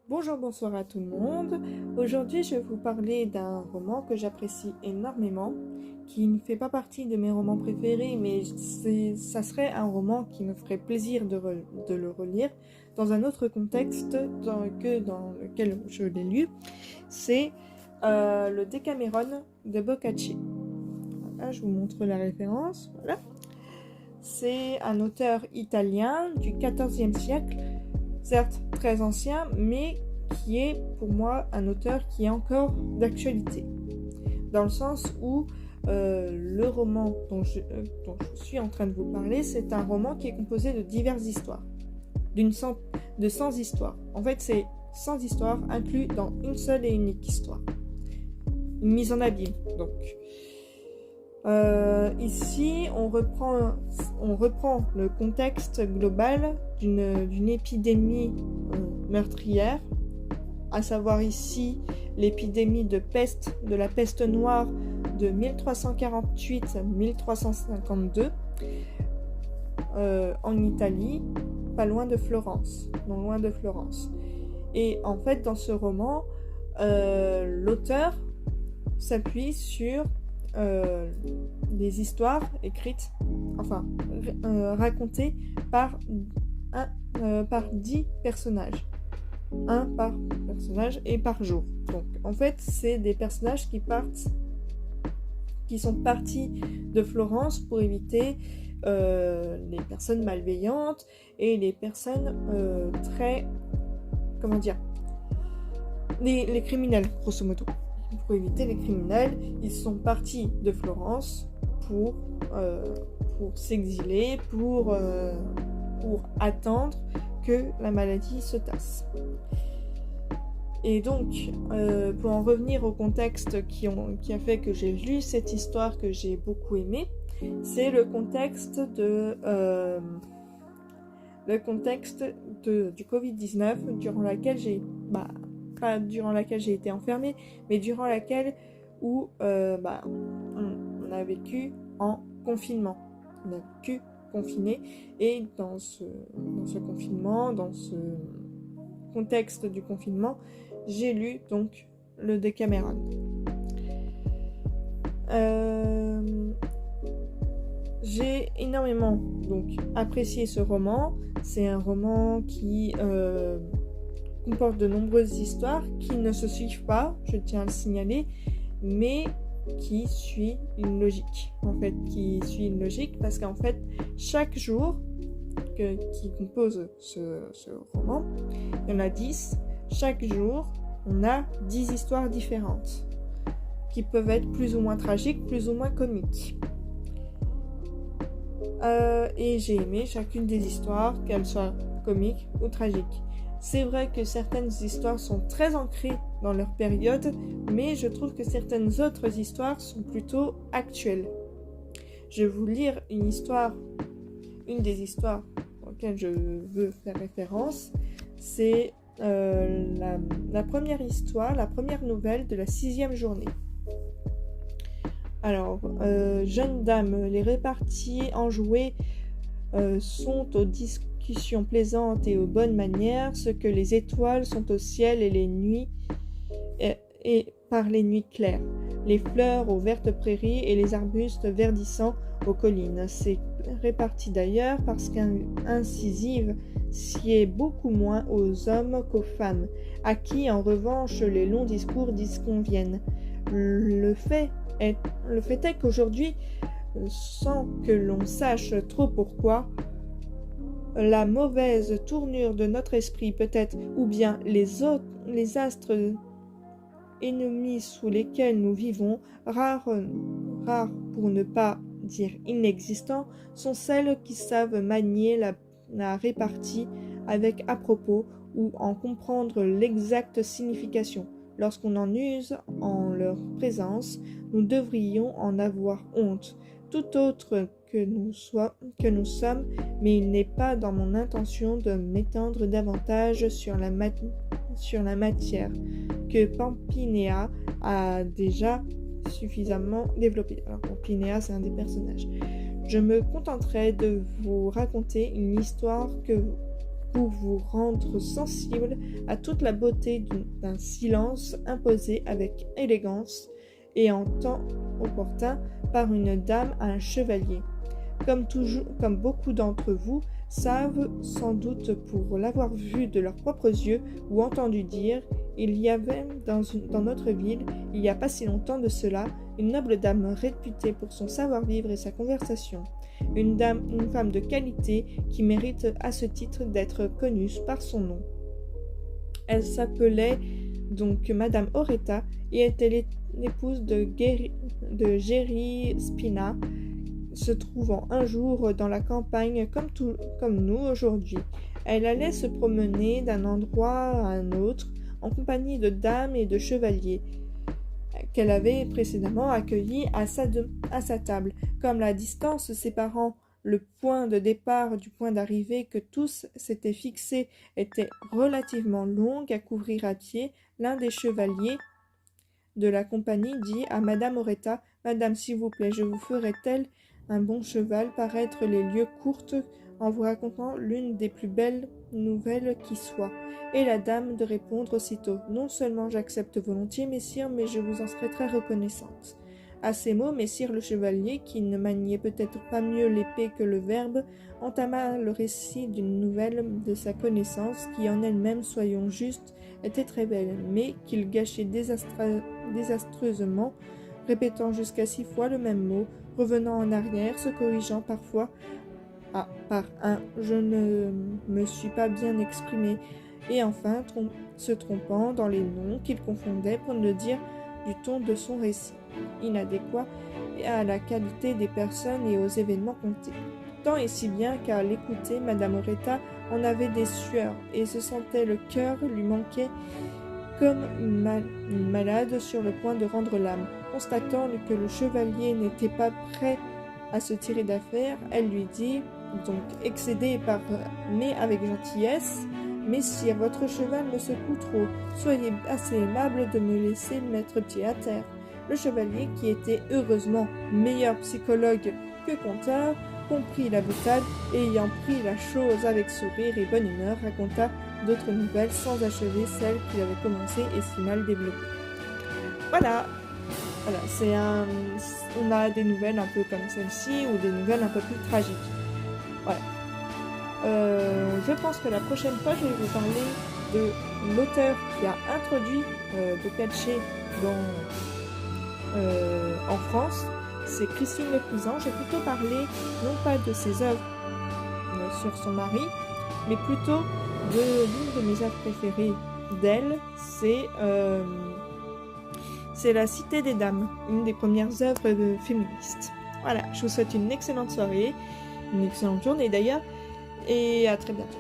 Bonjour, bonsoir à tout le monde. Aujourd'hui, je vais vous parler d'un roman que j'apprécie énormément, qui ne fait pas partie de mes romans préférés, mais ça serait un roman qui me ferait plaisir de le relire dans un autre contexte que dans lequel je l'ai lu. C'est le Decameron de Boccaccio. Voilà, je vous montre la référence. Voilà. C'est un auteur italien du XIVe siècle, certes très ancien, mais qui est pour moi un auteur qui est encore d'actualité. Dans le sens où le roman dont je suis en train de vous parler, c'est un roman qui est composé de diverses histoires, de 100 histoires. En fait, c'est 100 histoires incluses dans une seule et unique histoire. Une mise en abîme, donc. Ici, on reprend le contexte global d'une épidémie meurtrière, à savoir ici l'épidémie de la peste noire de 1348 à 1352 en Italie, pas loin de Florence, non loin de Florence. Et en fait, dans ce roman, l'auteur s'appuie sur des histoires écrites, racontées par 10 personnages. Un par personnage et par jour. Donc en fait, c'est des personnages qui sont partis de Florence pour éviter les personnes malveillantes et les personnes les criminels, grosso modo. Pour éviter les criminels, ils sont partis de Florence pour s'exiler, pour attendre que la maladie se tasse. Et donc, pour en revenir au contexte qui a fait que j'ai lu cette histoire que j'ai beaucoup aimée, c'est le contexte du Covid-19 durant laquelle pas durant laquelle j'ai été enfermée, mais durant laquelle on a vécu en confinement. On a vécu confiné, et dans ce confinement, dans ce contexte du confinement, j'ai lu donc le Decameron. J'ai énormément donc apprécié ce roman. C'est un roman qui comporte de nombreuses histoires qui ne se suivent pas, je tiens à le signaler, mais qui suit une logique. Parce qu'en fait, chaque jour qui compose ce roman, il y en a 10. Chaque jour, on a 10 histoires différentes qui peuvent être plus ou moins tragiques, plus ou moins comiques. Et j'ai aimé chacune des histoires, qu'elles soient comiques ou tragiques. C'est vrai que certaines histoires sont très ancrées dans leur période, mais je trouve que certaines autres histoires sont plutôt actuelles. Je vais vous lire une des histoires auxquelles je veux faire référence. C'est la première histoire, la première nouvelle de la 6e journée. Alors, jeunes dames, les réparties enjouées sont aux discussions plaisantes et aux bonnes manières, ce que les étoiles sont au ciel et les nuits et par les nuits claires, les fleurs aux vertes prairies et les arbustes verdissants aux collines. C'est réparti d'ailleurs parce qu'incisive sied beaucoup moins aux hommes qu'aux femmes, à qui en revanche les longs discours disconviennent. Le fait est qu'aujourd'hui, sans que l'on sache trop pourquoi, la mauvaise tournure de notre esprit peut-être, ou bien les astres ennemis sous lesquels nous vivons, rares pour ne pas dire inexistants, sont celles qui savent manier la répartie avec à-propos ou en comprendre l'exacte signification. Lorsqu'on en use en leur présence, nous devrions en avoir honte, tout autre que nous sommes, mais il n'est pas dans mon intention de m'étendre davantage sur la matière que Pampinéa a déjà suffisamment développée. Alors Pampinéa, c'est un des personnages. Je me contenterai de vous raconter une histoire pour vous rendre sensible à toute la beauté d'un silence imposé avec élégance et en temps opportun par une dame à un chevalier. Comme beaucoup d'entre vous savent sans doute pour l'avoir vu de leurs propres yeux ou entendu dire, il y avait dans notre ville, il n'y a pas si longtemps de cela, une noble dame réputée pour son savoir-vivre et sa conversation. Une femme de qualité qui mérite à ce titre d'être connue par son nom. Elle s'appelait donc Madame Oretta et était l'épouse de Géry Spina, se trouvant un jour dans la campagne comme nous aujourd'hui. Elle allait se promener d'un endroit à un autre en compagnie de dames et de chevaliers qu'elle avait précédemment accueillis à sa table. Comme la distance séparant le point de départ du point d'arrivée que tous s'étaient fixés était relativement longue à couvrir à pied, l'un des chevaliers de la compagnie dit à Madame Oretta, « Madame, s'il vous plaît, je vous ferai tel un bon cheval paraître les lieues courtes en vous racontant l'une des plus belles nouvelles qui soient. » Et la dame de répondre aussitôt, « Non seulement j'accepte volontiers, messire, mais je vous en serai très reconnaissante. » À ces mots, messire le chevalier, qui ne maniait peut-être pas mieux l'épée que le verbe, entama le récit d'une nouvelle de sa connaissance, qui en elle-même, soyons justes, était très belle, mais qu'il gâchait désastreusement, répétant jusqu'à 6 fois le même mot, revenant en arrière, se corrigeant parfois par un « je ne me suis pas bien exprimé », et enfin se trompant dans les noms qu'il confondait pour ne dire du ton de son récit, inadéquat à la qualité des personnes et aux événements comptés. Tant et si bien qu'à l'écouter, Madame Oretta en avait des sueurs et se sentait le cœur lui manquait comme une malade sur le point de rendre l'âme. Constatant que le chevalier n'était pas prêt à se tirer d'affaire, elle lui dit, donc excédée mais avec gentillesse, « Messire, votre cheval me secoue trop, soyez assez aimable de me laisser mettre pied à terre. » Le chevalier, qui était heureusement meilleur psychologue que conteur, comprit la boutade et ayant pris la chose avec sourire et bonne humeur, raconta d'autres nouvelles sans achever celles qu'il avait commencées et si mal développées. Voilà, on a des nouvelles un peu comme celle-ci ou des nouvelles un peu plus tragiques. Voilà. Je pense que la prochaine fois, je vais vous parler de l'auteur qui a introduit Boccace en France. C'est Christine Le Cuisant. J'ai plutôt parlé non pas de ses œuvres sur son mari, mais plutôt de l'une de mes œuvres préférées d'elle, c'est La Cité des Dames, une des premières œuvres féministes. Voilà, je vous souhaite une excellente soirée, une excellente journée d'ailleurs, et à très bientôt.